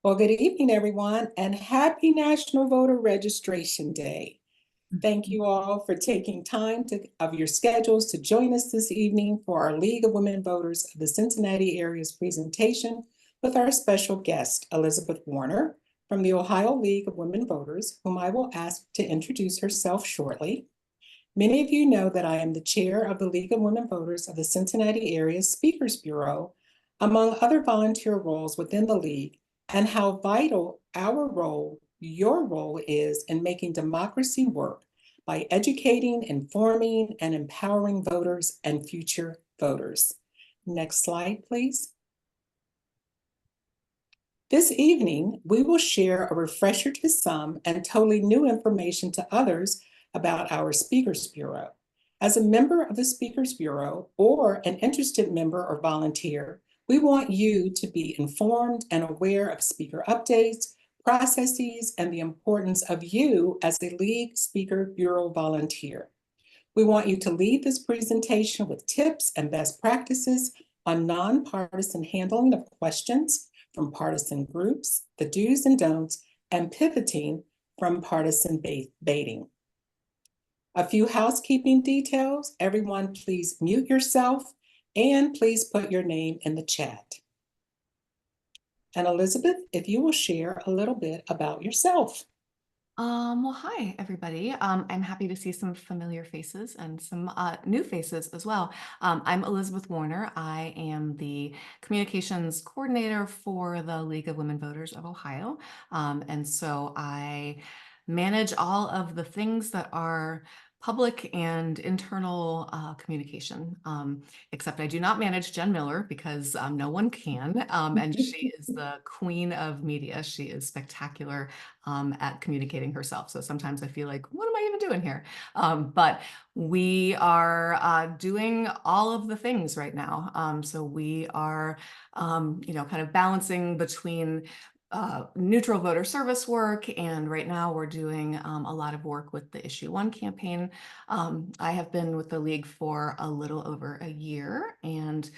Well, good evening, everyone, and happy National Voter Registration Day. Thank you all for taking time of your schedules to join us this evening for our League of Women Voters of the Cincinnati area's presentation with our special guest, Elizabeth Warner, from the Ohio League of Women Voters, whom I will ask to introduce herself shortly. Many of you know that I am the chair of the League of Women Voters of the Cincinnati area's Speakers Bureau, among other volunteer roles within the League, and how vital our role, your role, is in making democracy work by educating, informing, and empowering voters and future voters. Next slide, please. This evening, we will share a refresher to some and totally new information to others about our Speakers Bureau. As a member of the Speakers Bureau or an interested member or volunteer, we want you to be informed and aware of speaker updates, processes, and the importance of you as a League Speaker Bureau volunteer. We want you to leave this presentation with tips and best practices on nonpartisan handling of questions from partisan groups, the do's and don'ts, and pivoting from partisan baiting. A few housekeeping details. Everyone, please mute yourself and please put your name in the chat. And Elizabeth, if you will share a little bit about yourself. Well, hi, everybody. I'm happy to see some familiar faces and some new faces as well. I'm Elizabeth Warner. I am the communications coordinator for the League of Women Voters of Ohio. And so I manage all of the things that are public and internal communication, except I do not manage Jen Miller because no one can. And she is the queen of media. She is spectacular at communicating herself. So sometimes I feel like, what am I even doing here? But we are doing all of the things right now. So we are, kind of balancing between neutral voter service work, and right now we're doing a lot of work with the Issue 1 campaign. I have been with the League for a little over a year, and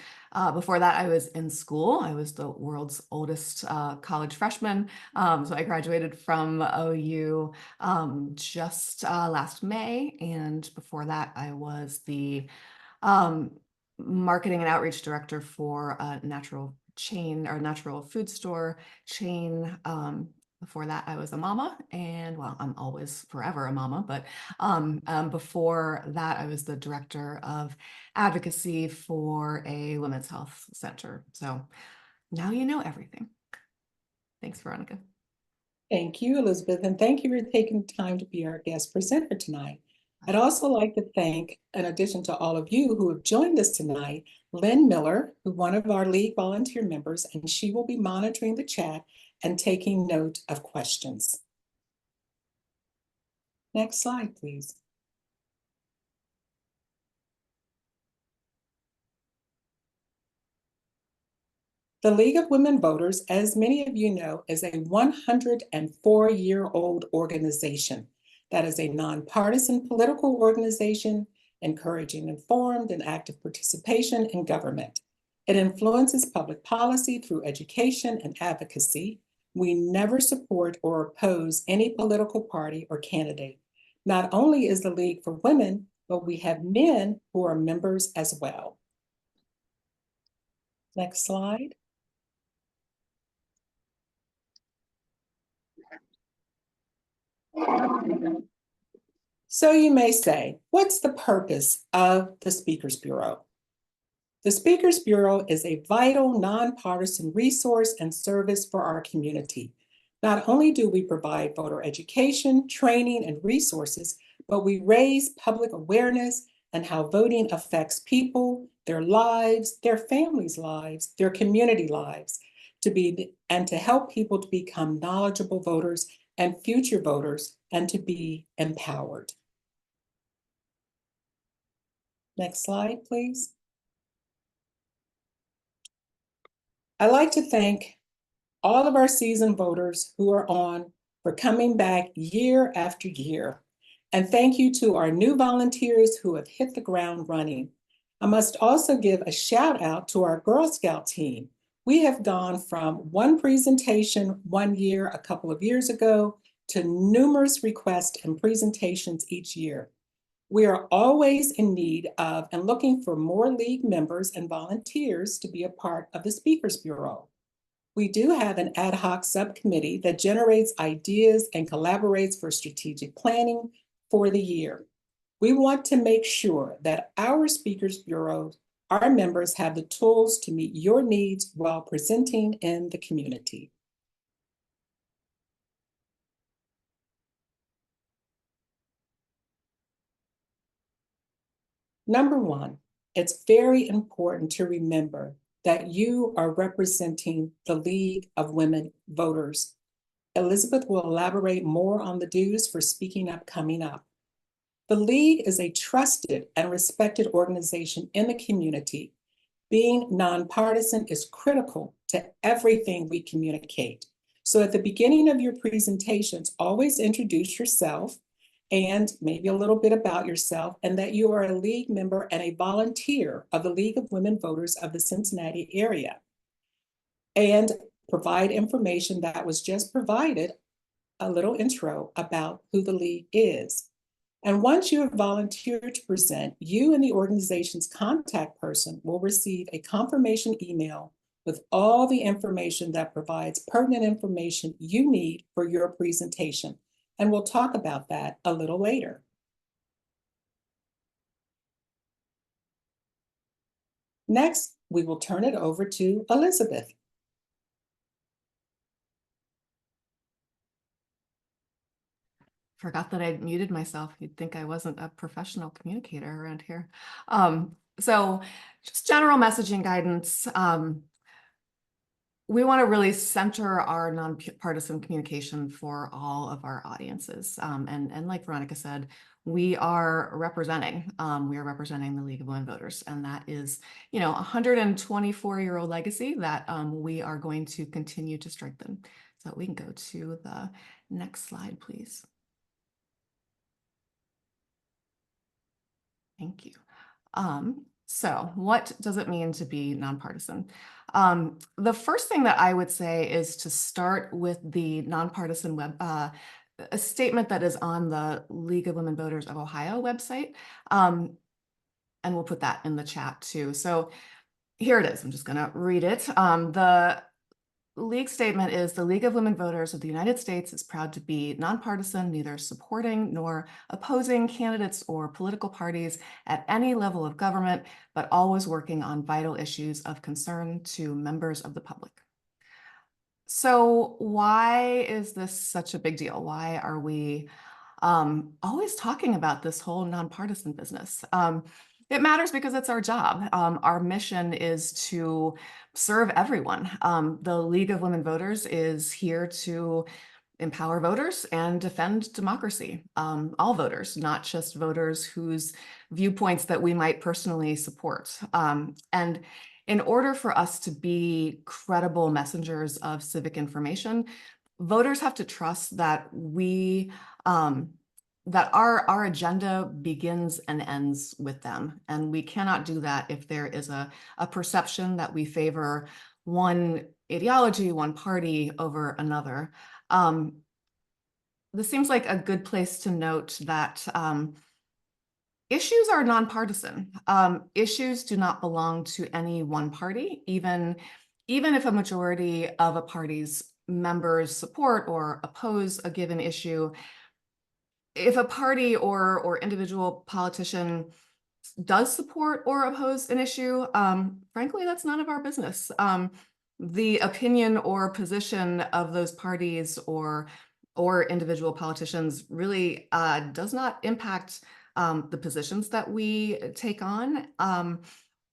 before that I was in school. I was the world's oldest college freshman, so I graduated from OU just last May, and before that I was the marketing and outreach director for a natural food store chain. Before that, I was a mama, and well, I'm always forever a mama, but before that, I was the director of advocacy for a women's health center. So now you know everything. Thanks, Veronica. Thank you, Elizabeth, and thank you for taking time to be our guest presenter tonight. I'd also like to thank, in addition to all of you who have joined us tonight, Lynn Miller, who's one of our League volunteer members, and she will be monitoring the chat and taking note of questions. Next slide, please. The League of Women Voters, as many of you know, is a 104-year-old organization that is a nonpartisan political organization encouraging informed and active participation in government. It influences public policy through education and advocacy. We never support or oppose any political party or candidate. Not only is the League for women, but we have men who are members as well. Next slide. So you may say, what's the purpose of the Speakers Bureau? The Speakers Bureau is a vital nonpartisan resource and service for our community. Not only do we provide voter education, training, and resources, but we raise public awareness and how voting affects people, their lives, their families' lives, their community lives, and to help people to become knowledgeable voters and future voters and to be empowered. Next slide, please. I'd like to thank all of our seasoned voters who are on for coming back year after year. And thank you to our new volunteers who have hit the ground running. I must also give a shout out to our Girl Scout team, We have gone from one presentation one year a couple of years ago to numerous requests and presentations each year. We are always in need of and looking for more league members and volunteers to be a part of the Speakers Bureau. We do have an ad hoc subcommittee that generates ideas and collaborates for strategic planning for the year. We want to make sure that our Speakers Bureau, our members have the tools to meet your needs while presenting in the community. Number one, it's very important to remember that you are representing the League of Women Voters. Elizabeth will elaborate more on the dues for speaking up coming up. The League is a trusted and respected organization in the community. Being nonpartisan is critical to everything we communicate. So at the beginning of your presentations, always introduce yourself and maybe a little bit about yourself, and that you are a League member and a volunteer of the League of Women Voters of the Cincinnati area. And provide information that was just provided, a little intro about who the League is. And once you have volunteered to present, you and the organization's contact person will receive a confirmation email with all the information that provides pertinent information you need for your presentation. And we'll talk about that a little later. Next, we will turn it over to Elizabeth. Forgot that I muted myself. You'd think I wasn't a professional communicator around here. So just general messaging guidance. We want to really center our nonpartisan communication for all of our audiences. And like Veronica said, we are representing the League of Women Voters. And that is, a 124-year-old legacy that we are going to continue to strengthen. So we can go to the next slide, please. Thank you. So what does it mean to be nonpartisan? The first thing that I would say is to start with the nonpartisan a statement that is on the League of Women Voters of Ohio website. And we'll put that in the chat too. So here it is. I'm just going to read it. The League statement is: the League of Women Voters of the United States is proud to be nonpartisan, neither supporting nor opposing candidates or political parties at any level of government, but always working on vital issues of concern to members of the public. So why is this such a big deal? Why are we always talking about this whole nonpartisan business? It matters because it's our job. Our mission is to serve everyone. The League of Women Voters is here to empower voters and defend democracy. All voters, not just voters whose viewpoints that we might personally support. And in order for us to be credible messengers of civic information, voters have to trust that that our agenda begins and ends with them. And we cannot do that if there is a perception that we favor one ideology, one party over another. This seems like a good place to note that issues are nonpartisan. Issues do not belong to any one party, even if a majority of a party's members support or oppose a given issue. If a party or individual politician does support or oppose an issue, frankly, that's none of our business. The opinion or position of those parties or individual politicians really does not impact the positions that we take on.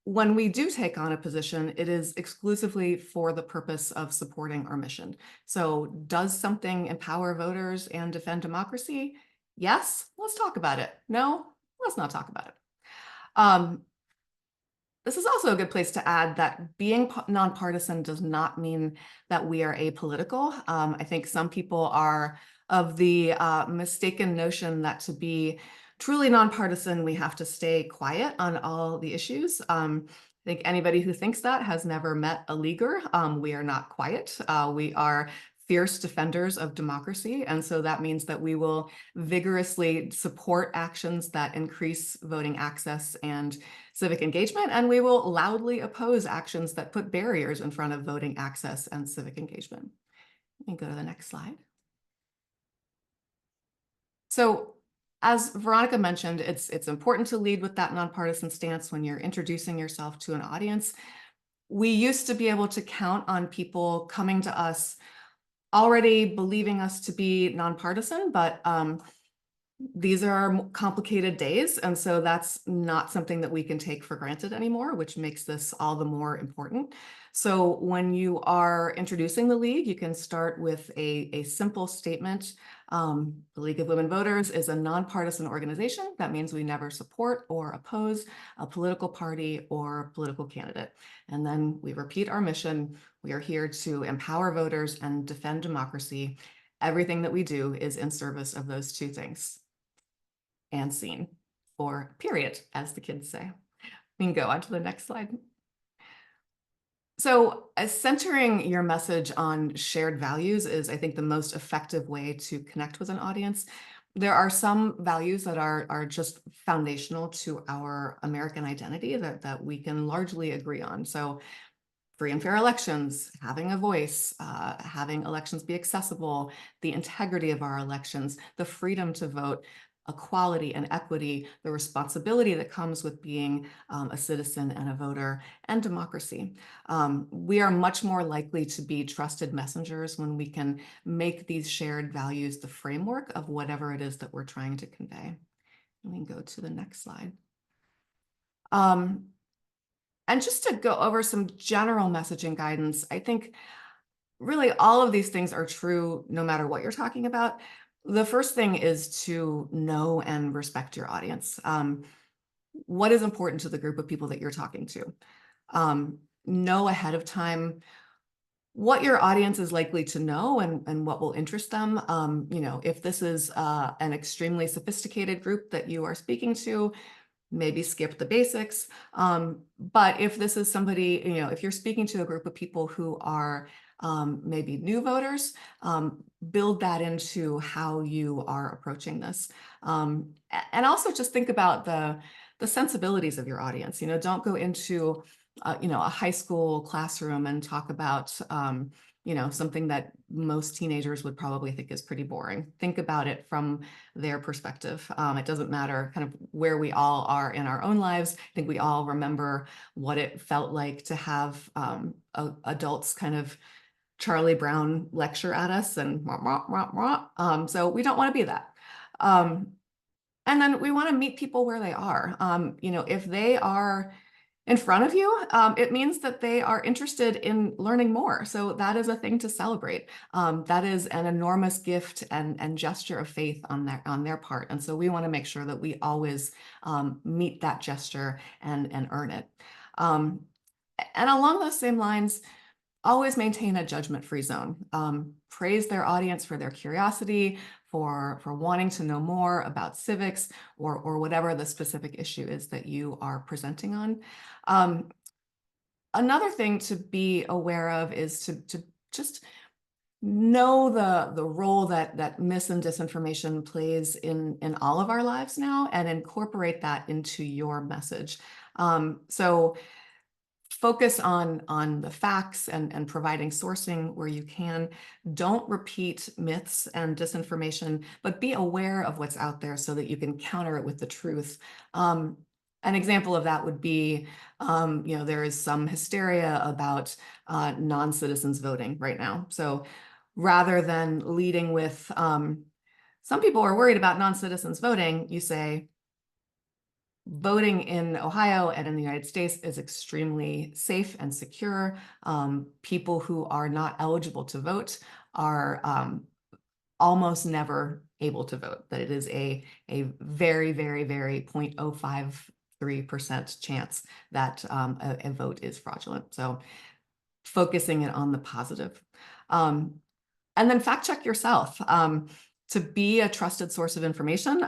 When we do take on a position, it is exclusively for the purpose of supporting our mission. So does something empower voters and defend democracy? Yes, let's talk about it. No, let's not talk about it. This is also a good place to add that being nonpartisan does not mean that we are apolitical. I think some people are of the mistaken notion that to be truly nonpartisan, we have to stay quiet on all the issues. I think anybody who thinks that has never met a leaguer. We are not quiet. We are fierce defenders of democracy. And so that means that we will vigorously support actions that increase voting access and civic engagement, and we will loudly oppose actions that put barriers in front of voting access and civic engagement. Let me go to the next slide. So as Veronica mentioned, it's important to lead with that nonpartisan stance when you're introducing yourself to an audience. We used to be able to count on people coming to us already believing us to be nonpartisan, but these are complicated days. And so that's not something that we can take for granted anymore, which makes this all the more important. So when you are introducing the League, you can start with a simple statement. The League of Women Voters is a nonpartisan organization. That means we never support or oppose a political party or political candidate. And then we repeat our mission. We are here to empower voters and defend democracy. Everything that we do is in service of those two things. And scene, or period, as the kids say. We can go on to the next slide. So centering your message on shared values is, I think, the most effective way to connect with an audience. There are some values that are just foundational to our American identity that we can largely agree on. So free and fair elections, having a voice, having elections be accessible, the integrity of our elections, the freedom to vote, equality and equity, the responsibility that comes with being a citizen and a voter, and democracy. We are much more likely to be trusted messengers when we can make these shared values the framework of whatever it is that we're trying to convey. We can go to the next slide. And just to go over some general messaging guidance, I think really all of these things are true no matter what you're talking about. The first thing is to know and respect your audience. What is important to the group of people that you're talking to? Know ahead of time what your audience is likely to know and what will interest them. If this is an extremely sophisticated group that you are speaking to, maybe skip the basics. But if this is somebody, if you're speaking to a group of people who are maybe new voters, build that into how you are approaching this. And also just think about the sensibilities of your audience. Don't go into a high school classroom and talk about something that most teenagers would probably think is pretty boring. Think about it from their perspective. It doesn't matter kind of where we all are in our own lives. I think we all remember what it felt like to have adults kind of Charlie Brown lecture at us and so we don't want to be that. And then we want to meet people where they are. If they are in front of you, it means that they are interested in learning more. So that is a thing to celebrate. That is an enormous gift and gesture of faith on their part. And so we want to make sure that we always meet that gesture and earn it. And along those same lines, always maintain a judgment-free zone. Praise their audience for their curiosity, for wanting to know more about civics or whatever the specific issue is that you are presenting on. Another thing to be aware of is to just know the role that mis and disinformation plays in all of our lives now and incorporate that into your message. So focus on the facts and providing sourcing where you can. Don't repeat myths and disinformation, but be aware of what's out there so that you can counter it with the truth. An example of that would be, there is some hysteria about non-citizens voting right now. So rather than leading with, some people are worried about non-citizens voting, you say, voting in Ohio and in the United States is extremely safe and secure. People who are not eligible to vote are almost never able to vote, that it is a very, very, very 0.053% chance that a vote is fraudulent. So focusing it on the positive. And then fact check yourself. to be a trusted source of information,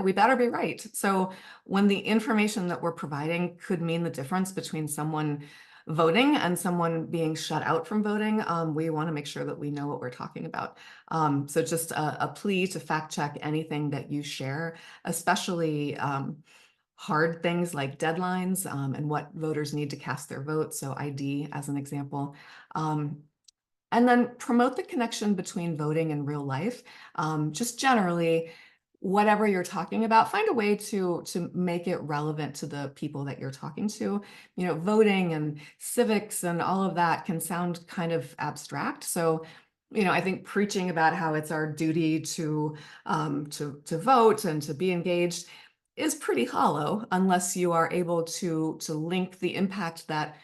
we better be right. So when the information that we're providing could mean the difference between someone voting and someone being shut out from voting, we want to make sure that we know what we're talking about. So just a plea to fact check anything that you share, especially hard things like deadlines and what voters need to cast their vote. So ID as an example. And then promote the connection between voting and real life. Just generally, whatever you're talking about, find a way to make it relevant to the people that you're talking to. Voting and civics and all of that can sound kind of abstract. So, I think preaching about how it's our duty to vote and to be engaged is pretty hollow unless you are able to link the impact that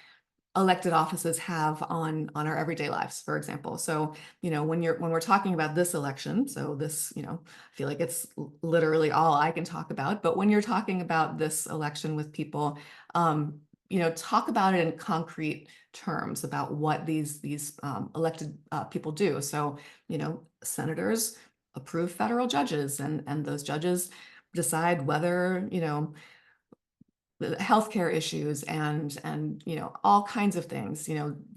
elected offices have on our everyday lives, for example. So, when we're talking about this election, so this, I feel like it's literally all I can talk about, but when you're talking about this election with people, talk about it in concrete terms about what these elected people do. So, senators approve federal judges, and those judges decide whether, healthcare issues and all kinds of things.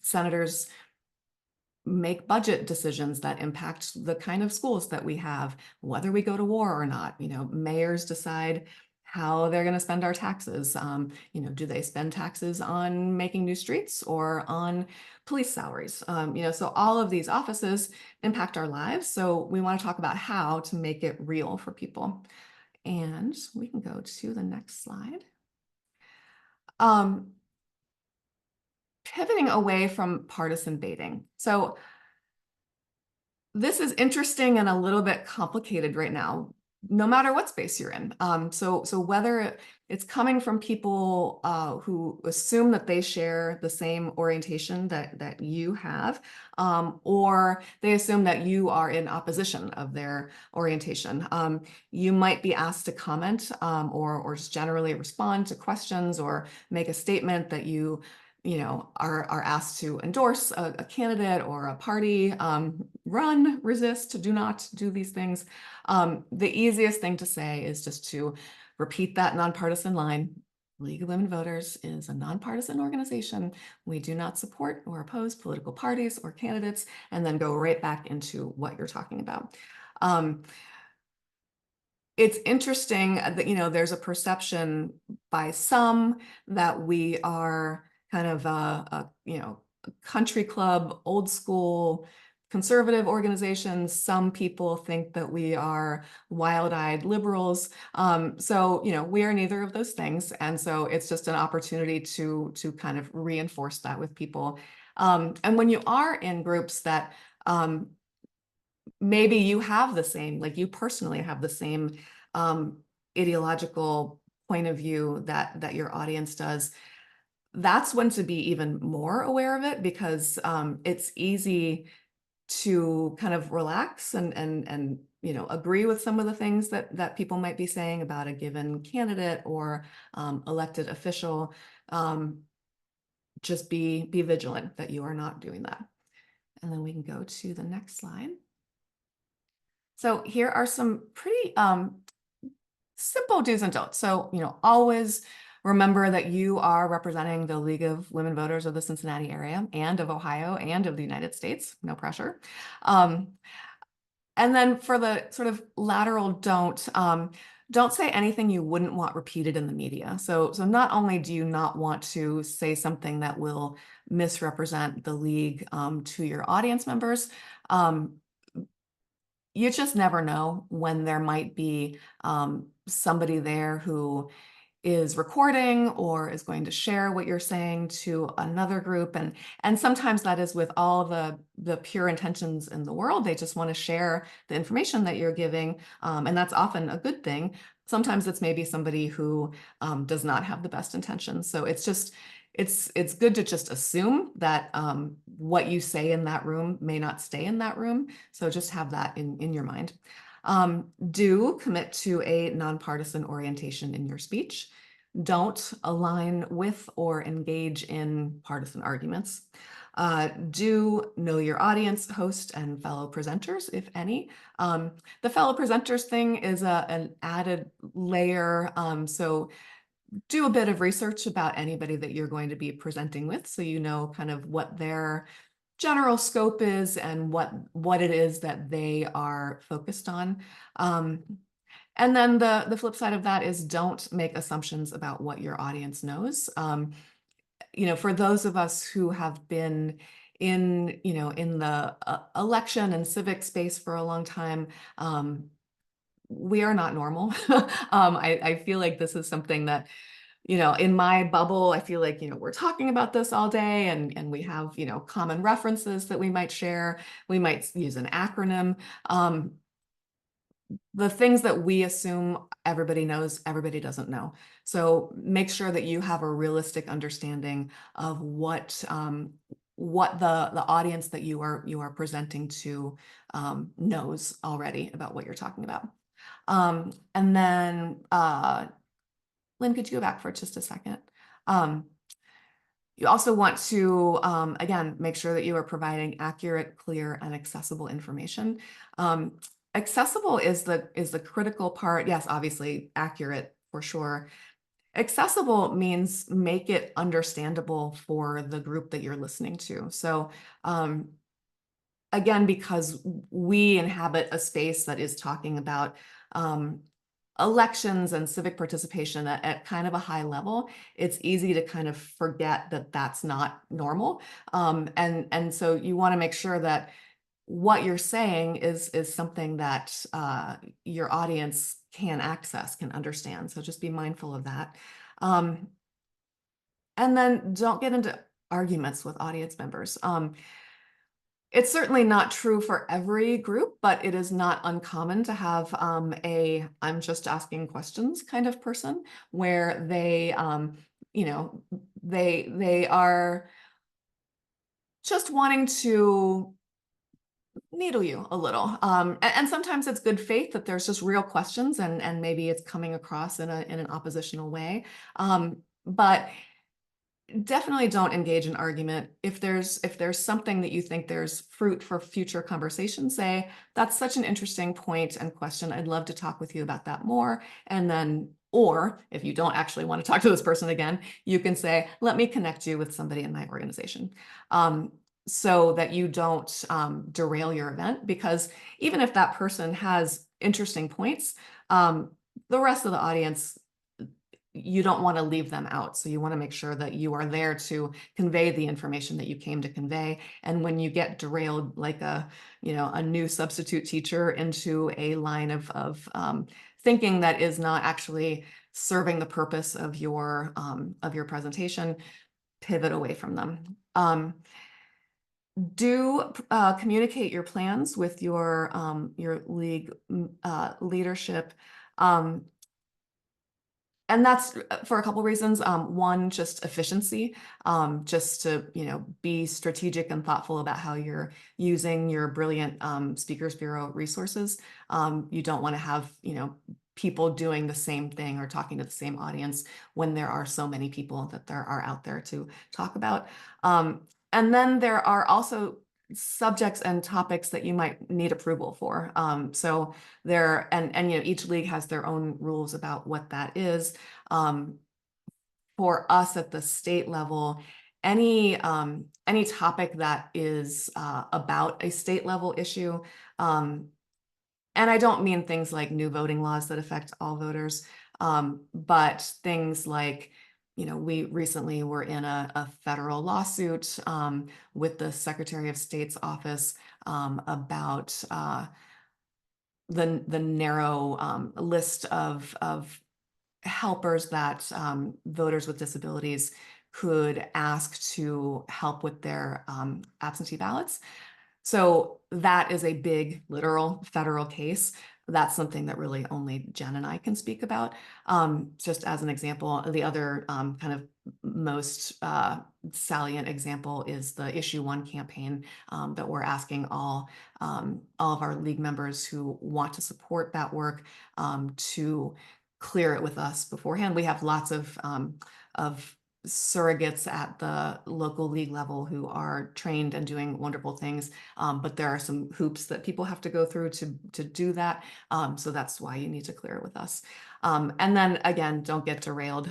Senators make budget decisions that impact the kind of schools that we have, whether we go to war or not. Mayors decide how they're going to spend our taxes. Do they spend taxes on making new streets or on police salaries? So all of these offices impact our lives. So we want to talk about how to make it real for people. And we can go to the next slide. Pivoting away from partisan baiting. So this is interesting and a little bit complicated right now, no matter what space you're in. So whether it's coming from people who assume that they share the same orientation that you have, or they assume that you are in opposition of their orientation. You might be asked to comment or just generally respond to questions or make a statement that you are asked to endorse a candidate or a party, run, resist, do not do these things. The easiest thing to say is just to repeat that nonpartisan line. League of Women Voters is a nonpartisan organization. We do not support or oppose political parties or candidates, and then go right back into what you're talking about. It's interesting that, there's a perception by some that we are kind of a country club, old school, conservative organizations. Some people think that we are wild-eyed liberals. So, we are neither of those things. And so it's just an opportunity to kind of reinforce that with people. And when you are in groups that maybe you have the same, like you personally have the same ideological point of view that your audience does, that's when to be even more aware of it, because it's easy to kind of relax and agree with some of the things that people might be saying about a given candidate or elected official. Just be vigilant that you are not doing that. And then we can go to the next slide. So here are some pretty simple do's and don'ts. So, always remember that you are representing the League of Women Voters of the Cincinnati area and of Ohio and of the United States. No pressure. And then for the sort of lateral don't say anything you wouldn't want repeated in the media. So not only do you not want to say something that will misrepresent the league to your audience members, you just never know when there might be somebody there who is recording or is going to share what you're saying to another group. And sometimes that is with all the pure intentions in the world. They just want to share the information that you're giving. And that's often a good thing. Sometimes it's maybe somebody who does not have the best intentions. So it's good to just assume that what you say in that room may not stay in that room. So just have that in your mind. Do commit to a nonpartisan orientation in your speech. Don't align with or engage in partisan arguments. Do know your audience, host, and fellow presenters, if any. The fellow presenters thing is an added layer. So do a bit of research about anybody that you're going to be presenting with, so you know kind of what their general scope is and what it is that they are focused on. And then the flip side of that is don't make assumptions about what your audience knows. For those of us who have been in the election and civic space for a long time, we are not normal. I feel like this is something that, in my bubble, I feel like, we're talking about this all day, and we have, common references that we might share. We might use an acronym. The things that we assume everybody knows, everybody doesn't know. So make sure that you have a realistic understanding of what the audience that you are presenting to knows already about what you're talking about. And then, Lynn, could you go back for just a second? You also want to, again, make sure that you are providing accurate, clear, and accessible information. Accessible is the critical part. Yes, obviously accurate for sure. Accessible means make it understandable for the group that you're listening to. So again, because we inhabit a space that is talking about elections and civic participation at kind of a high level, it's easy to kind of forget that that's not normal. And so you want to make sure that what you're saying is something that your audience can access, can understand. So just be mindful of that. And then don't get into arguments with audience members. It's certainly not true for every group, but it is not uncommon to have I'm just asking questions kind of person, where they they are just wanting to needle you a little. And sometimes it's good faith that there's just real questions, and maybe it's coming across in an oppositional way. But definitely don't engage in argument. If there's something that you think there's fruit for future conversation, say, that's such an interesting point and question. I'd love to talk with you about that more. And then, or if you don't actually want to talk to this person again, you can say, let me connect you with somebody in my organization. So that you don't derail your event, because even if that person has interesting points, the rest of the audience, you don't want to leave them out. So you want to make sure that you are there to convey the information that you came to convey. And when you get derailed like a new substitute teacher into a line of thinking that is not actually serving the purpose of your presentation, pivot away from them. Do communicate your plans with your league leadership. And that's for a couple reasons. One, just efficiency, just to be strategic and thoughtful about how you're using your brilliant Speakers Bureau resources. You don't want to have people doing the same thing or talking to the same audience when there are so many people that there are out there to talk about. And then there are also subjects and topics that you might need approval for. So there, and each league has their own rules about what that is. For us at the state level, any topic that is about a state level issue, and I don't mean things like new voting laws that affect all voters, but things like, we recently were in a federal lawsuit with the Secretary of State's office about the narrow list of helpers that voters with disabilities could ask to help with their absentee ballots. So that is a big, literal federal case. That's something that really only Jen and I can speak about. Just as an example, the other kind of most salient example is the Issue 1 campaign that we're asking all of our league members who want to support that work to clear it with us beforehand. We have lots of surrogates at the local league level who are trained and doing wonderful things. But there are some hoops that people have to go through to do that. So that's why you need to clear it with us. And then again, don't get derailed.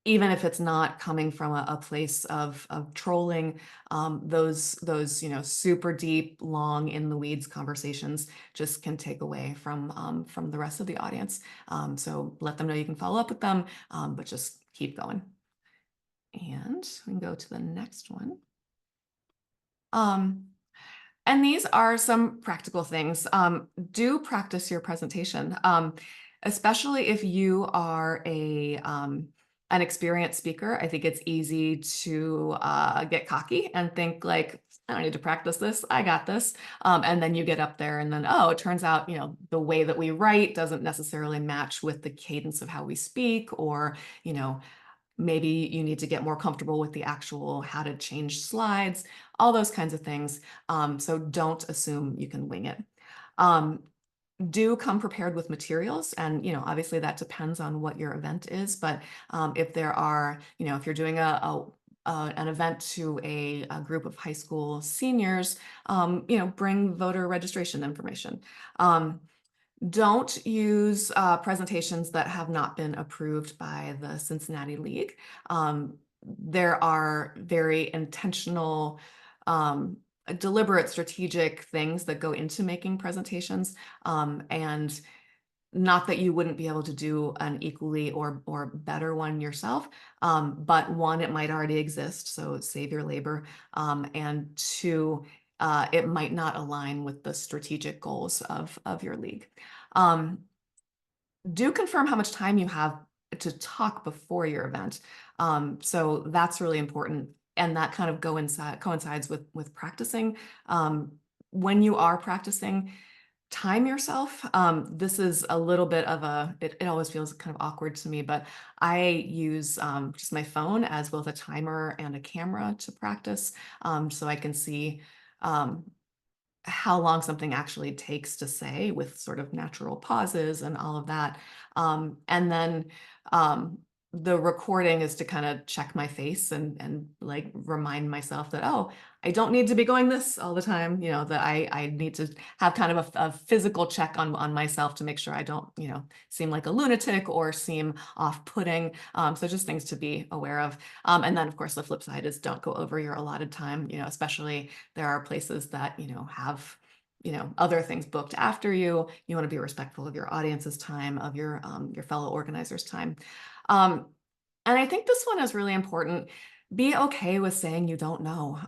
Even if it's not coming from a place of trolling, those super deep, long in the weeds conversations just can take away from the rest of the audience. So let them know you can follow up with them, but just keep going. And we can go to the next one. And these are some practical things. Do practice your presentation, especially if you are an experienced speaker. I think it's easy to get cocky and think like, I don't need to practice this. I got this. And then you get up there and then, oh, it turns out, the way that we write doesn't necessarily match with the cadence of how we speak, or, maybe you need to get more comfortable with the actual how to change slides, all those kinds of things. So don't assume you can wing it. Do come prepared with materials, and obviously that depends on what your event is, but if there are, if you're doing an event to a group of high school seniors, bring voter registration information. Don't use presentations that have not been approved by the Cincinnati League. There are very intentional, deliberate, strategic things that go into making presentations, and not that you wouldn't be able to do an equally or better one yourself, but one, it might already exist, so save your labor, and two, it might not align with the strategic goals of your league. Do confirm how much time you have to talk before your event. So that's really important. And that kind of coincides with practicing. When you are practicing, time yourself. This is a little bit of it always feels kind of awkward to me, but I use just my phone as both a timer and a camera to practice, so I can see how long something actually takes to say with sort of natural pauses and all of that. And then the recording is to kind of check my face and like remind myself that, oh, I don't need to be going this all the time, that I need to have kind of a physical check on myself to make sure I don't, seem like a lunatic or seem off-putting. So just things to be aware of. And then of course the flip side is don't go over your allotted time, especially there are places that, have other things booked after you. You want to be respectful of your audience's time, of your fellow organizers' time. And I think this one is really important. Be okay with saying you don't know.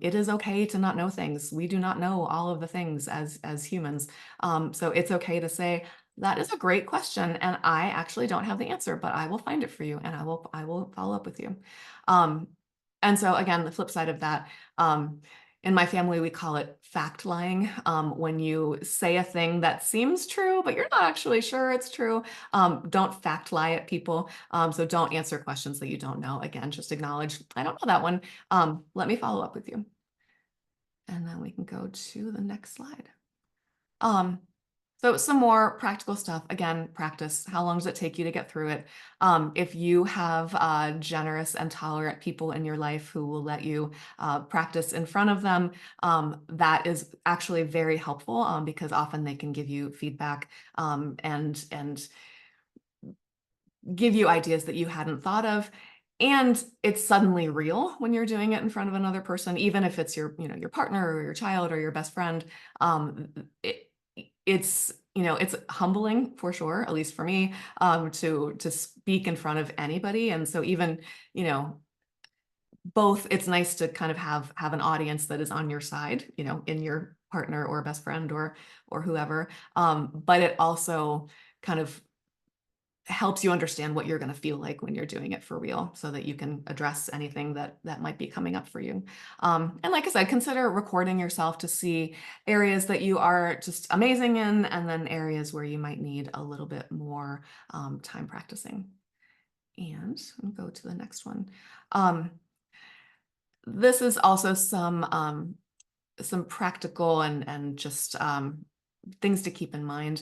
It is okay to not know things. We do not know all of the things as humans. So it's okay to say, that is a great question, and I actually don't have the answer, but I will find it for you, and I will follow up with you. And so again, the flip side of that, in my family, we call it fact lying. When you say a thing that seems true, but you're not actually sure it's true, don't fact lie at people. So don't answer questions that you don't know. Again, just acknowledge, I don't know that one. Let me follow up with you. And then we can go to the next slide. So some more practical stuff. Again, practice. How long does it take you to get through it? If you have generous and tolerant people in your life who will let you practice in front of them, that is actually very helpful, because often they can give you feedback and give you ideas that you hadn't thought of. And it's suddenly real when you're doing it in front of another person, even if it's your partner or your child or your best friend. It's humbling for sure, at least for me, to speak in front of anybody. And so even both, it's nice to kind of have an audience that is on your side, in your partner or best friend or whoever, but it also kind of helps you understand what you're going to feel like when you're doing it for real, so that you can address anything that might be coming up for you. And like I said, consider recording yourself to see areas that you are just amazing in, and then areas where you might need a little bit more time practicing. And we'll go to the next one. This is also some practical and just things to keep in mind.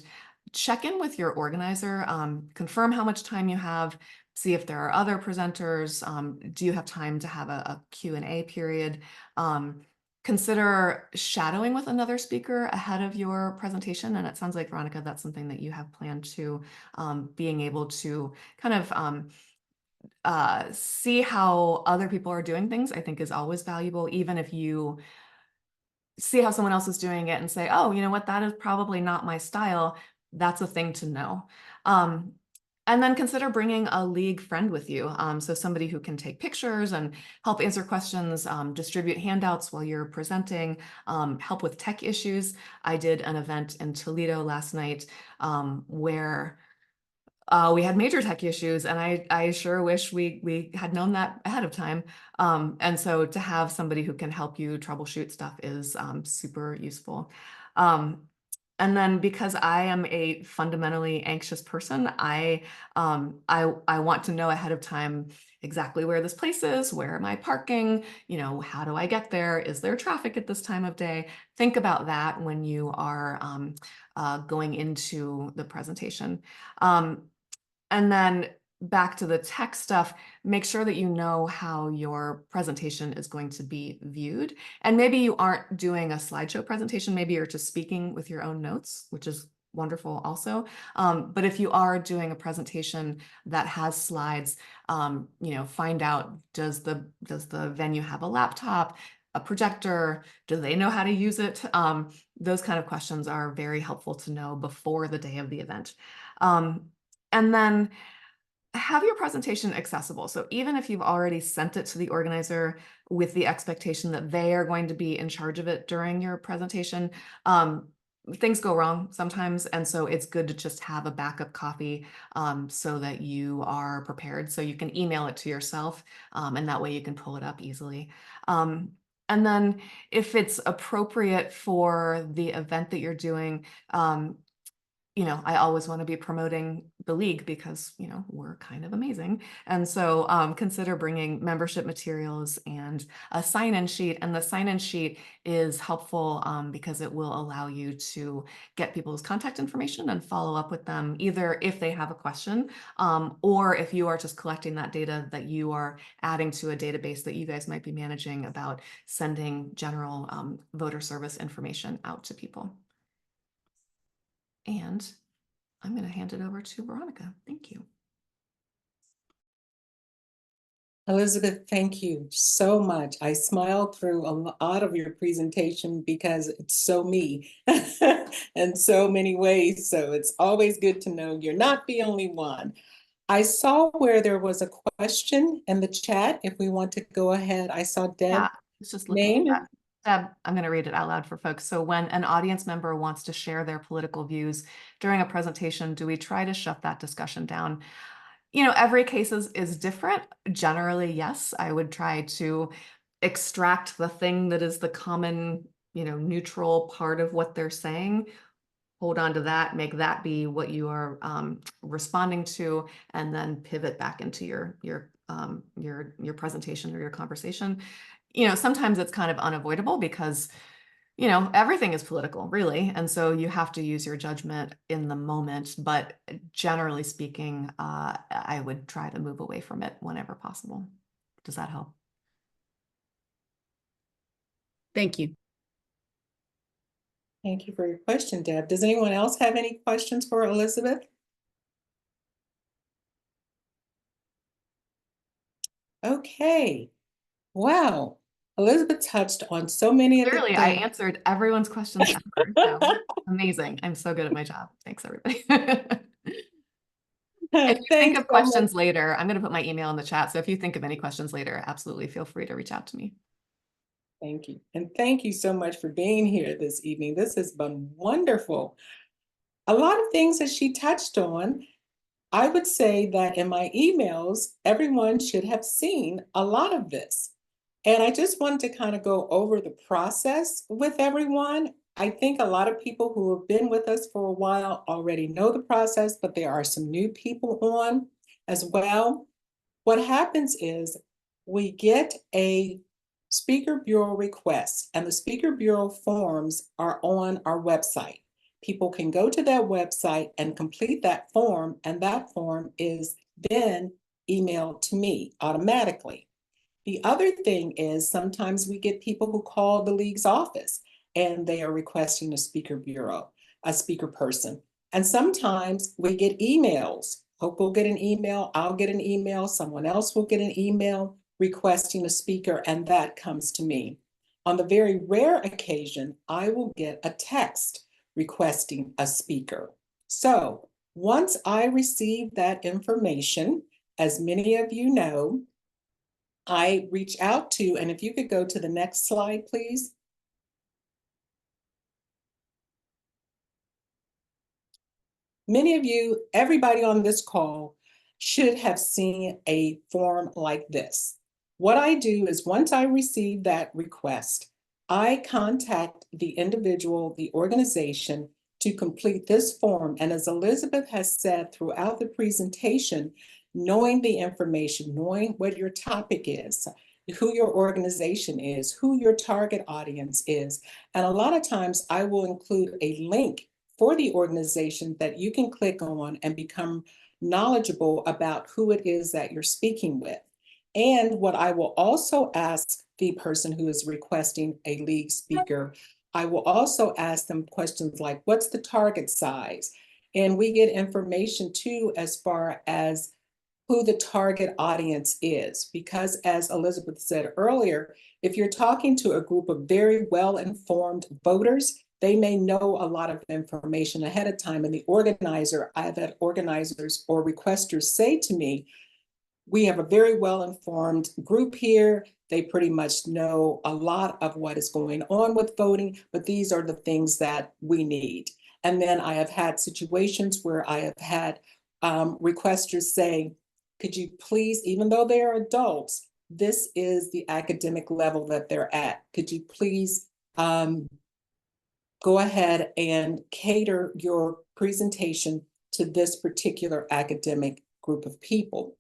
Check in with your organizer, confirm how much time you have, see if there are other presenters. Do you have time to have a Q&A period? Consider shadowing with another speaker ahead of your presentation. And it sounds like, Veronica, that's something that you have planned to, being able to kind of see how other people are doing things, I think is always valuable, even if you see how someone else is doing it and say, oh, you know what, that is probably not my style. That's a thing to know. And then consider bringing a league friend with you. So somebody who can take pictures and help answer questions, distribute handouts while you're presenting, help with tech issues. I did an event in Toledo last night where we had major tech issues, and I sure wish we had known that ahead of time. And so to have somebody who can help you troubleshoot stuff is super useful. And then because I am a fundamentally anxious person, I want to know ahead of time exactly where this place is, where am I parking, how do I get there? Is there traffic at this time of day? Think about that when you are going into the presentation. And then back to the tech stuff, make sure that you know how your presentation is going to be viewed. And maybe you aren't doing a slideshow presentation, maybe you're just speaking with your own notes, which is wonderful also. But if you are doing a presentation that has slides, find out, does the venue have a laptop, a projector? Do they know how to use it? Those kind of questions are very helpful to know before the day of the event. And then have your presentation accessible. So even if you've already sent it to the organizer with the expectation that they are going to be in charge of it during your presentation, things go wrong sometimes. And so it's good to just have a backup copy so that you are prepared. So you can email it to yourself and that way you can pull it up easily. And then if it's appropriate for the event that you're doing, I always want to be promoting the league because, we're kind of amazing. And so consider bringing membership materials and a sign-in sheet. And the sign-in sheet is helpful because it will allow you to get people's contact information and follow up with them, either if they have a question or if you are just collecting that data that you are adding to a database that you guys might be managing about sending general voter service information out to people. And I'm going to hand it over to Veronica. Thank you. Elizabeth, thank you so much. I smiled through a lot of your presentation because it's so me in so many ways. So it's always good to know you're not the only one. I saw where there was a question in the chat. If we want to go ahead, I saw Deb. Yeah, it's just looking at that. Deb, I'm going to read it out loud for folks. So when an audience member wants to share their political views during a presentation, do we try to shut that discussion down? Every case is different. Generally, yes, I would try to extract the thing that is the common, neutral part of what they're saying, hold on to that, make that be what you are responding to, and then pivot back into your presentation or your conversation. Sometimes it's kind of unavoidable because everything is political, really. And so you have to use your judgment in the moment. But generally speaking, I would try to move away from it whenever possible. Does that help? Thank you. Thank you for your question, Deb. Does anyone else have any questions for Elizabeth? Okay. Wow. Elizabeth touched on so many of the Clearly, things. I answered everyone's questions ever. So amazing. I'm so good at my job. Thanks, everybody. If you think of questions later, I'm going to put my email in the chat. So if you think of any questions later, absolutely feel free to reach out to me. Thank you. And thank you so much for being here this evening. This has been wonderful. A lot of things that she touched on, I would say that in my emails, everyone should have seen a lot of this. And I just wanted to kind of go over the process with everyone. I think a lot of people who have been with us for a while already know the process, but there are some new people on as well. What happens is we get a Speaker Bureau request, and the Speaker Bureau forms are on our website. People can go to that website and complete that form, and that form is then emailed to me automatically. The other thing is sometimes we get people who call the league's office and they are requesting a speaker bureau, a speaker person. And sometimes we get emails. Hope will get an email, I'll get an email, someone else will get an email requesting a speaker, and that comes to me. On the very rare occasion, I will get a text requesting a speaker. So once I receive that information, as many of you know, I reach out to, and if you could go to the next slide, please. Many of you, everybody on this call should have seen a form like this. What I do is once I receive that request, I contact the individual, the organization to complete this form. And as Elizabeth has said throughout the presentation, knowing the information, knowing what your topic is, who your organization is, who your target audience is. And a lot of times I will include a link for the organization that you can click on and become knowledgeable about who it is that you're speaking with. And what I will also ask the person who is requesting a league speaker, I will also ask them questions like, what's the target size? And we get information too, as far as who the target audience is. Because as Elizabeth said earlier, if you're talking to a group of very well-informed voters, they may know a lot of information ahead of time. And the organizer, I've had organizers or requesters say to me, we have a very well-informed group here. They pretty much know a lot of what is going on with voting, but these are the things that we need. And then I have had situations where I have had requesters say, could you please, even though they are adults, this is the academic level that they're at. Could you please go ahead and cater your presentation to this particular academic group of people?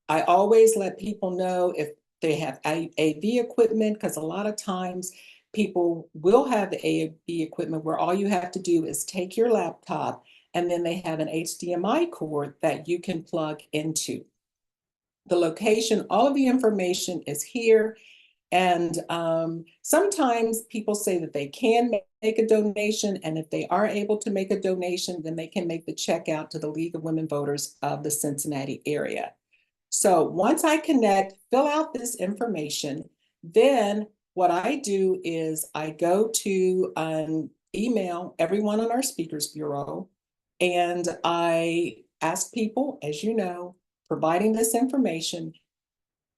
I always let people know if they have AV equipment, because a lot of times people will have the AV equipment where all you have to do is take your laptop and then they have an HDMI cord that you can plug into. The location, all of the information is here. And sometimes people say that they can make a donation, and if they are able to make a donation, then they can make the check out to the League of Women Voters of the Cincinnati area. So once I connect, fill out this information, then what I do is I go to email everyone on our Speakers Bureau, and I ask people, as you know, providing this information,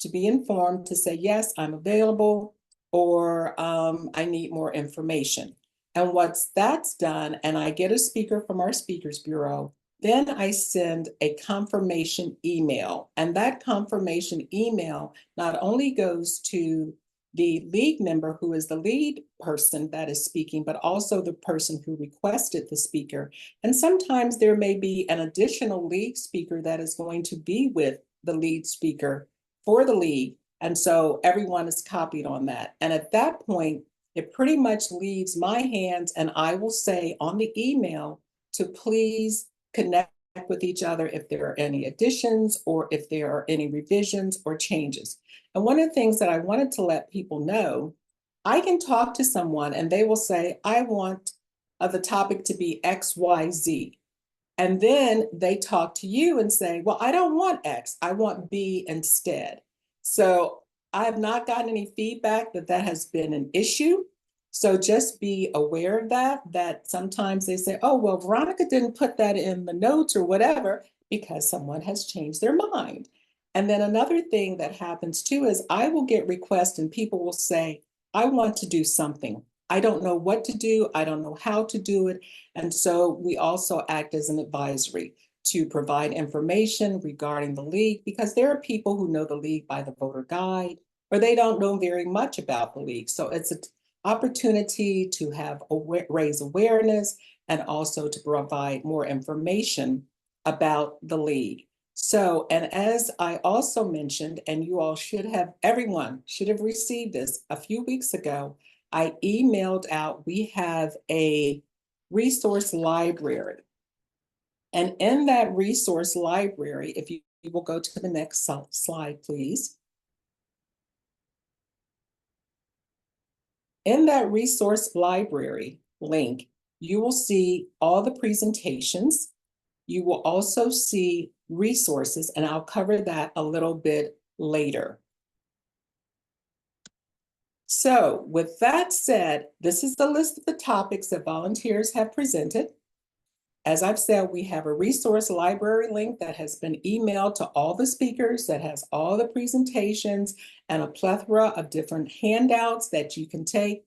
to be informed to say, yes, I'm available, or I need more information. And once that's done, and I get a speaker from our Speakers Bureau, then I send a confirmation email. And that confirmation email not only goes to the league member who is the lead person that is speaking, but also the person who requested the speaker. And sometimes there may be an additional league speaker that is going to be with the lead speaker for the league. And so everyone is copied on that. And at that point, it pretty much leaves my hands, and I will say on the email to please connect with each other if there are any additions or if there are any revisions or changes. And one of the things that I wanted to let people know, I can talk to someone and they will say, I want the topic to be X, Y, Z. And then they talk to you and say, well, I don't want X, I want B instead. So I have not gotten any feedback that that has been an issue. So just be aware of that sometimes they say, oh, well, Veronica didn't put that in the notes or whatever, because someone has changed their mind. And then another thing that happens too is I will get requests and people will say, I want to do something. I don't know what to do. I don't know how to do it. And so we also act as an advisory to provide information regarding the league, because there are people who know the league by the voter guide, or they don't know very much about the league. So it's an opportunity to have raise awareness and also to provide more information about the league. So, and as I also mentioned, and you all should have, everyone should have received this a few weeks ago, I emailed out, we have a resource library. And in that resource library, if you will go to the next slide, please. In that resource library link, you will see all the presentations. You will also see resources, and I'll cover that a little bit later. So with that said, this is the list of the topics that volunteers have presented. As I've said, we have a resource library link that has been emailed to all the speakers that has all the presentations and a plethora of different handouts that you can take.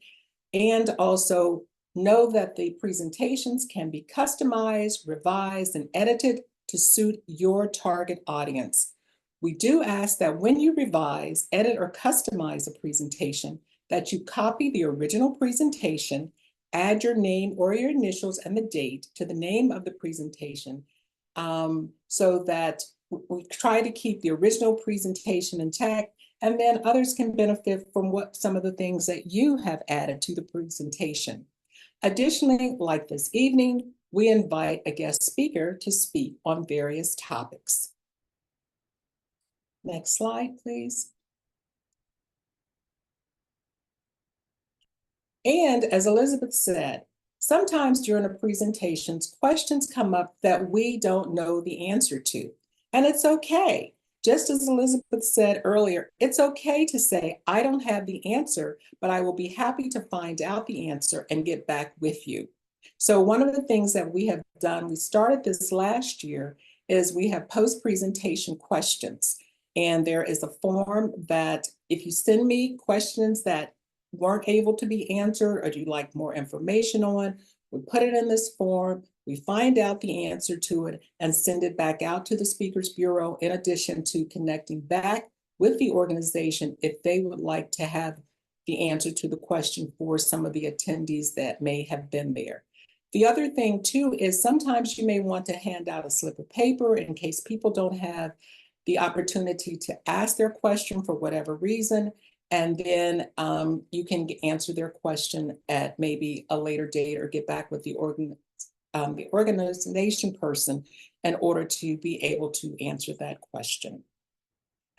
And also know that the presentations can be customized, revised, and edited to suit your target audience. We do ask that when you revise, edit, or customize a presentation, that you copy the original presentation, add your name or your initials and the date to the name of the presentation, so that we try to keep the original presentation intact, and then others can benefit from what some of the things that you have added to the presentation. Additionally, like this evening, we invite a guest speaker to speak on various topics. Next slide, please. And as Elizabeth said, sometimes during a presentation, questions come up that we don't know the answer to, and it's okay. Just as Elizabeth said earlier, it's okay to say, I don't have the answer, but I will be happy to find out the answer and get back with you. So one of the things that we have done, we started this last year, is we have post-presentation questions. And there is a form that if you send me questions that weren't able to be answered or you'd like more information on, we put it in this form, we find out the answer to it and send it back out to the Speakers Bureau, in addition to connecting back with the organization if they would like to have the answer to the question for some of the attendees that may have been there. The other thing too is sometimes you may want to hand out a slip of paper in case people don't have the opportunity to ask their question for whatever reason. And then you can answer their question at maybe a later date or get back with the organization person in order to be able to answer that question.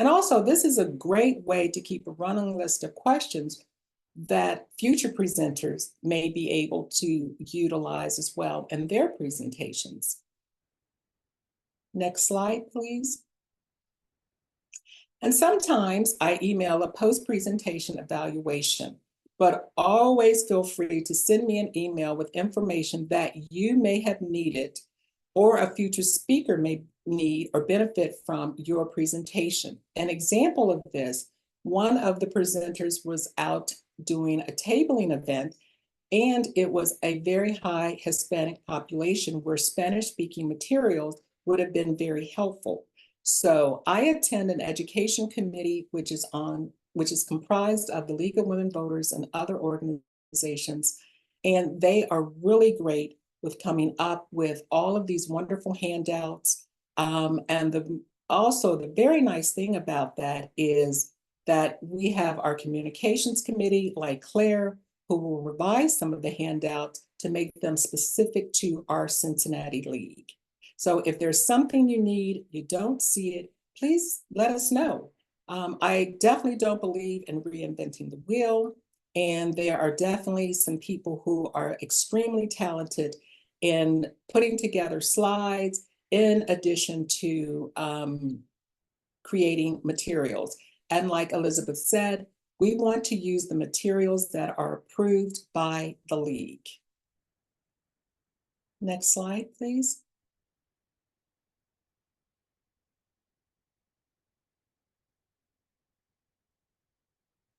And also, this is a great way to keep a running list of questions that future presenters may be able to utilize as well in their presentations. Next slide, please. And sometimes I email a post-presentation evaluation, but always feel free to send me an email with information that you may have needed or a future speaker may need or benefit from your presentation. An example of this, one of the presenters was out doing a tabling event, and it was a very high Hispanic population where Spanish-speaking materials would have been very helpful. So I attend an education committee, which is comprised of the League of Women Voters and other organizations. And they are really great with coming up with all of these wonderful handouts. And also the very nice thing about that is that we have our communications committee like Claire, who will revise some of the handouts to make them specific to our Cincinnati League. So if there's something you need, you don't see it, please let us know. I definitely don't believe in reinventing the wheel. And there are definitely some people who are extremely talented in putting together slides in addition to creating materials. And like Elizabeth said, we want to use the materials that are approved by the league. Next slide, please.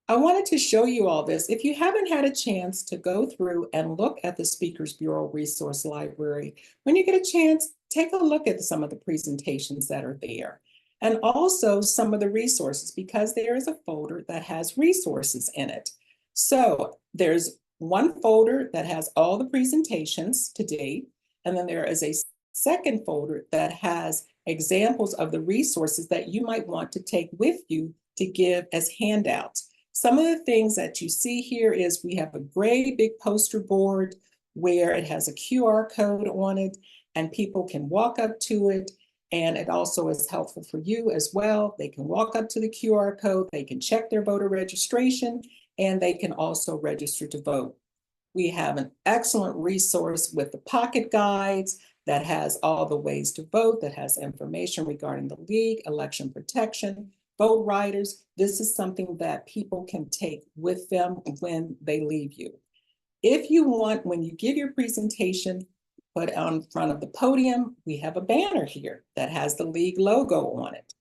I wanted to show you all this. If you haven't had a chance to go through and look at the Speakers Bureau Resource Library, when you get a chance, take a look at some of the presentations that are there. And also some of the resources, because there is a folder that has resources in it. So there's one folder that has all the presentations to date, and then there is a second folder that has examples of the resources that you might want to take with you to give as handouts. Some of the things that you see here is we have a great big poster board where it has a QR code on it and people can walk up to it And it also is helpful for you as well. They can walk up to the QR code, they can check their voter registration, and they can also register to vote. We have an excellent resource with the pocket guides that has all the ways to vote, that has information regarding the league, election protection, vote riders. This is something that people can take with them when they leave you. If you want, when you give your presentation, put on front of the podium, we have a banner here that has the league logo on it.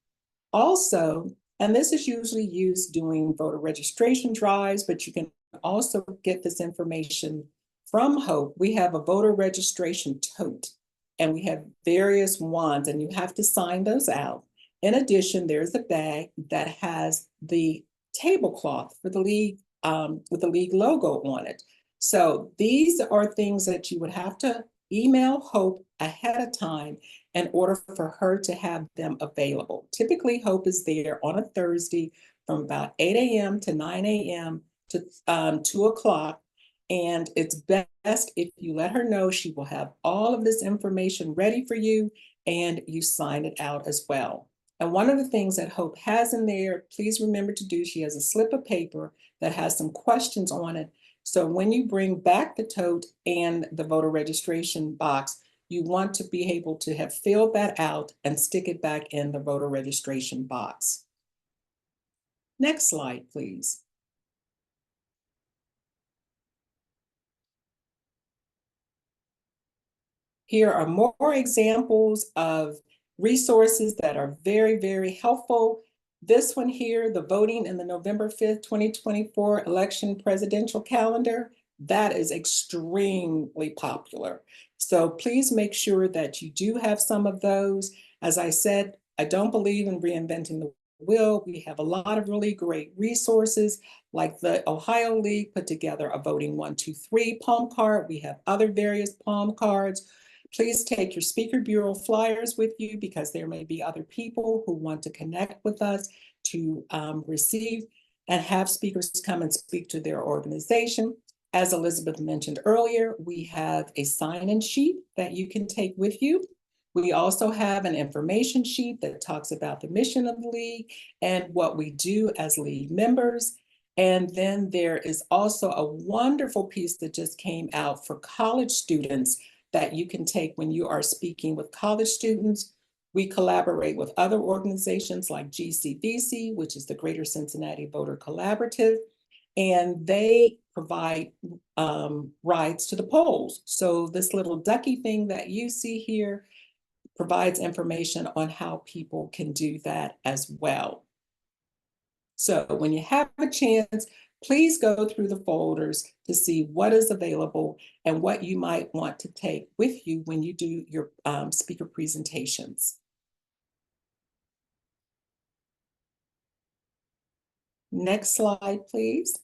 Also, and this is usually used doing voter registration drives, but you can also get this information from Hope. We have a voter registration tote, and we have various wands, and you have to sign those out. In addition, there's a bag that has the tablecloth for the league with the league logo on it. So these are things that you would have to email Hope ahead of time in order for her to have them available. Typically, Hope is there on a Thursday from about 8 a.m. to 9 a.m. to 2 o'clock. And it's best if you let her know. She will have all of this information ready for you and you sign it out as well. And one of the things that Hope has in there, please remember to do, she has a slip of paper that has some questions on it. So when you bring back the tote and the voter registration box, you want to be able to have filled that out and stick it back in the voter registration box. Next slide, please. Here are more examples of resources that are very, very helpful. This one here, the voting in the November 5th, 2024 election presidential calendar, that is extremely popular. So please make sure that you do have some of those. As I said, I don't believe in reinventing the wheel. We have a lot of really great resources, like the Ohio League put together a voting 123 palm card. We have other various palm cards. Please take your Speaker Bureau flyers with you because there may be other people who want to connect with us to receive and have speakers come and speak to their organization. As Elizabeth mentioned earlier, we have a sign-in sheet that you can take with you. We also have an information sheet that talks about the mission of the league and what we do as league members. And then there is also a wonderful piece that just came out for college students that you can take when you are speaking with college students. We collaborate with other organizations like GCVC, which is the Greater Cincinnati Voter Collaborative, and they provide rides to the polls. So this little ducky thing that you see here provides information on how people can do that as well. So when you have a chance, please go through the folders to see what is available and what you might want to take with you when you do your speaker presentations. Next slide, please.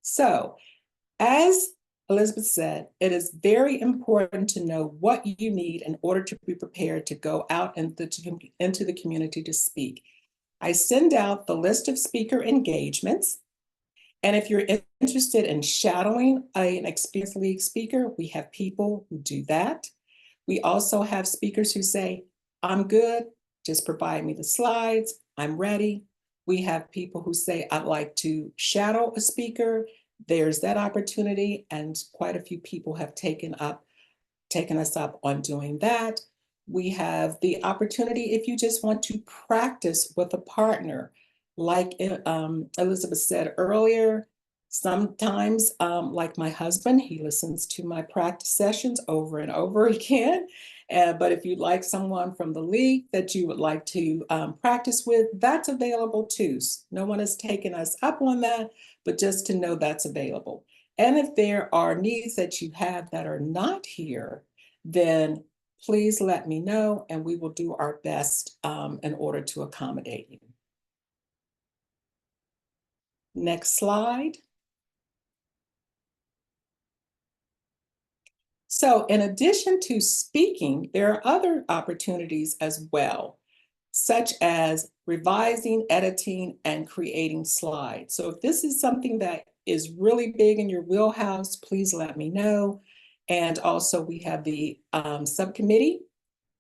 So, as Elizabeth said, it is very important to know what you need in order to be prepared to go out into the community to speak. I send out the list of speaker engagements. And if you're interested in shadowing an experienced league speaker, we have people who do that. We also have speakers who say, I'm good, just provide me the slides, I'm ready. We have people who say, I'd like to shadow a speaker. There's that opportunity, and quite a few people have taken us up on doing that. We have the opportunity if you just want to practice with a partner. Like Elizabeth said earlier, sometimes, like my husband, he listens to my practice sessions over and over again. But if you'd like someone from the league that you would like to practice with, that's available too. No one has taken us up on that, but just to know that's available. And if there are needs that you have that are not here, then please let me know and we will do our best in order to accommodate you. Next slide. So in addition to speaking, there are other opportunities as well, such as revising, editing, and creating slides. So if this is something that is really big in your wheelhouse, please let me know. And also we have the subcommittee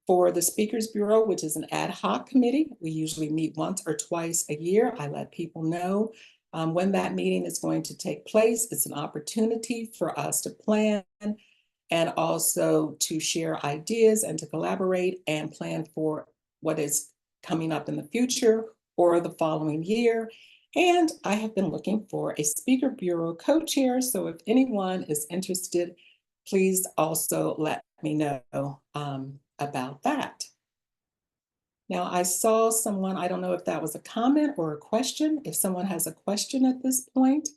For the Speakers Bureau, which is an ad hoc committee, we usually meet once or twice a year. I let people know when that meeting is going to take place. It's an opportunity for us to plan and also to share ideas and to collaborate and plan for what is coming up in the future or the following year. And I have been looking for a Speaker Bureau co-chair. So if anyone is interested, please also let me know about that. Now, I saw someone, I don't know if that was a comment or a question. If someone has a question at this point.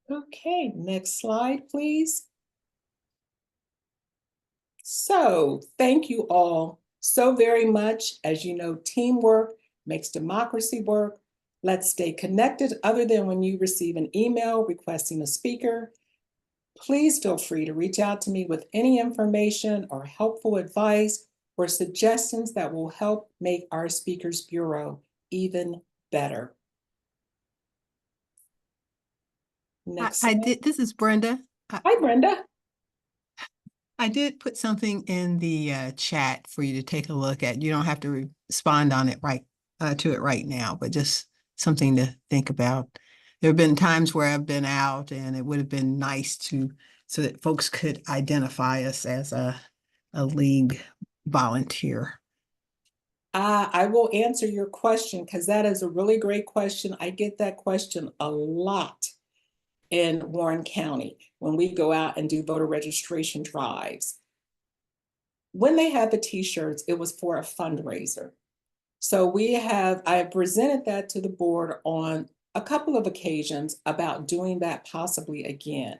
Okay, next slide, please. So thank you all so very much. As you know, teamwork makes democracy work. Let's stay connected other than when you receive an email requesting a speaker. Please feel free to reach out to me with any information or helpful advice or suggestions that will help make our Speakers Bureau even better. Next I slide. did. This is Brenda. Hi, Brenda. I did put something in the chat for you to take a look at. You don't have to respond on it to it right now, but just something to think about. There have been times where I've been out, and it would have been nice so that folks could identify us as a league volunteer. I will answer your question because that is a really great question. I get that question a lot in Warren County when we go out and do voter registration drives. When they had the t-shirts, it was for a fundraiser. So I have presented that to the board on a couple of occasions about doing that possibly again.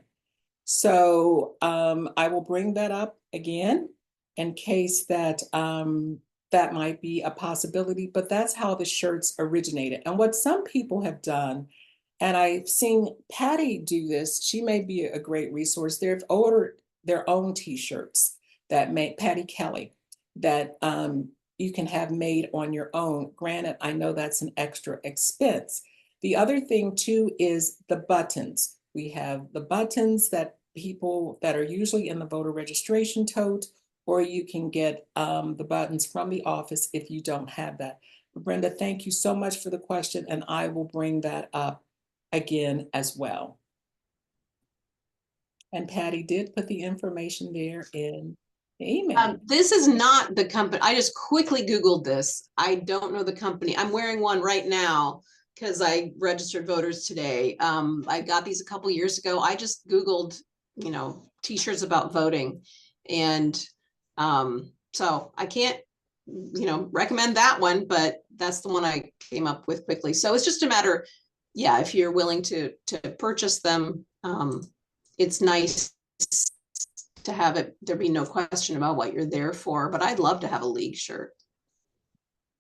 So I will bring that up again in case that that might be a possibility, but that's how the shirts originated. And what some people have done, and I've seen Patty do this, she may be a great resource. They've ordered their own t-shirts that make Patty Kelly that you can have made on your own. Granted, I know that's an extra expense. The other thing too is the buttons. We have the buttons that people that are usually in the voter registration tote, or you can get the buttons from the office if you don't have that. But Brenda, thank you so much for the question, and I will bring that up again as well. And Patty did put the information there in the email. This is not the company. I just quickly Googled this. I don't know the company. I'm wearing one right now because I registered voters today. I got these a couple years ago. I just Googled, t-shirts about voting. And so I can't, recommend that one, but that's the one I came up with quickly. So it's just a matter, yeah, if you're willing to purchase them, it's nice to have it, there be no question about what you're there for, but I'd love to have a league shirt.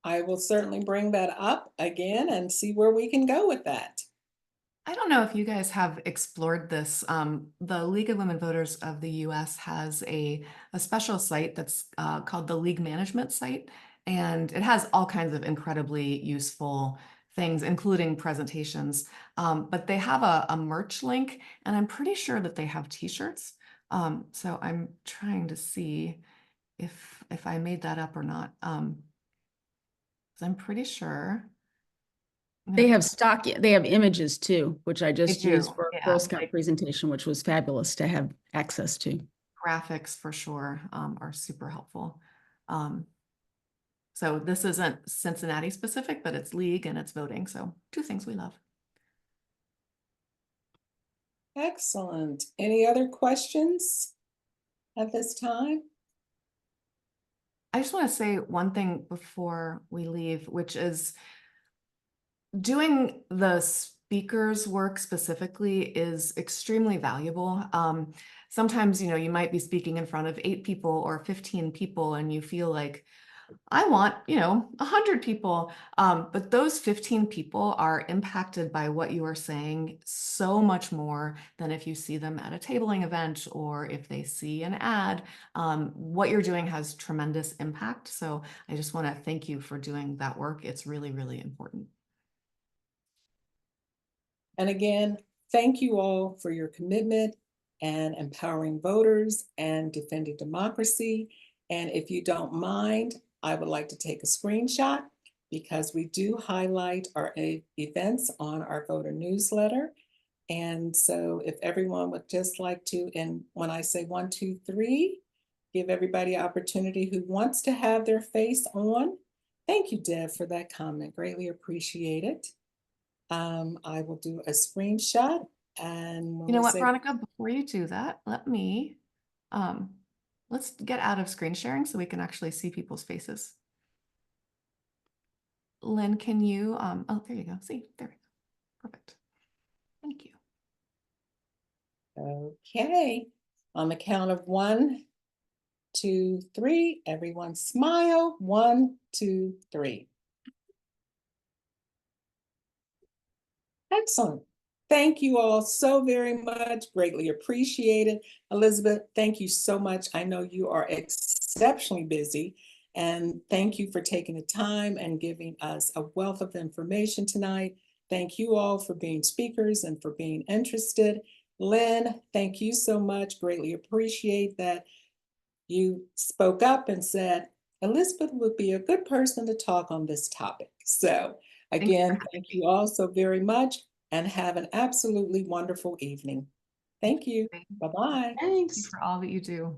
I will certainly bring that up again and see where we can go with that. I don't know if you guys have explored this. The League of Women Voters of the US has a special site that's called the League Management site, and it has all kinds of incredibly useful things, including presentations. But they have a merch link, and I'm pretty sure that they have t-shirts. So I'm trying to see if I made that up or not. 'Cause I'm pretty sure. They have they have images too, which I just do, used for a yeah, Girl Scout like- presentation, which was fabulous to have access to. Graphics for sure are super helpful. So this isn't Cincinnati specific, but it's league and it's voting. So two things we love. Excellent. Any other questions at this time? I just want to say one thing before we leave, which is doing the speaker's work specifically is extremely valuable. Sometimes, you might be speaking in front of 8 people or 15 people and you feel like, I want, 100 people. But those 15 people are impacted by what you are saying so much more than if you see them at a tabling event or if they see an ad. What you're doing has tremendous impact. So I just want to thank you for doing that work. It's really, really important. And again, thank you all for your commitment and empowering voters and defending democracy. And if you don't mind, I would like to take a screenshot because we do highlight our events on our voter newsletter. And so if everyone would just like to, and when I say 1, 2, 3, give everybody opportunity who wants to have their face on. Thank you, Deb, for that comment. Greatly appreciate it. I will do a screenshot and You know what, say, Veronica, before you do that, let me, let's get out of screen sharing so we can actually see people's faces. Lynn, can you, oh, there you go. See, there we go. Perfect. Thank you. okay. On the count of 1, 2, 3, everyone smile. 1, 2, 3. Excellent. Thank you all so very much. Greatly appreciated. Elizabeth, thank you so much. I know you are exceptionally busy, and thank you for taking the time and giving us a wealth of information tonight. Thank you all for being speakers and for being interested. Lynn, thank you so much. Greatly appreciate that you spoke up and said, Elizabeth would be a good person to talk on this topic. So again, thank you all so very much and have an absolutely wonderful evening. Thank you. Bye-bye. Thank you Thanks. for all that you do.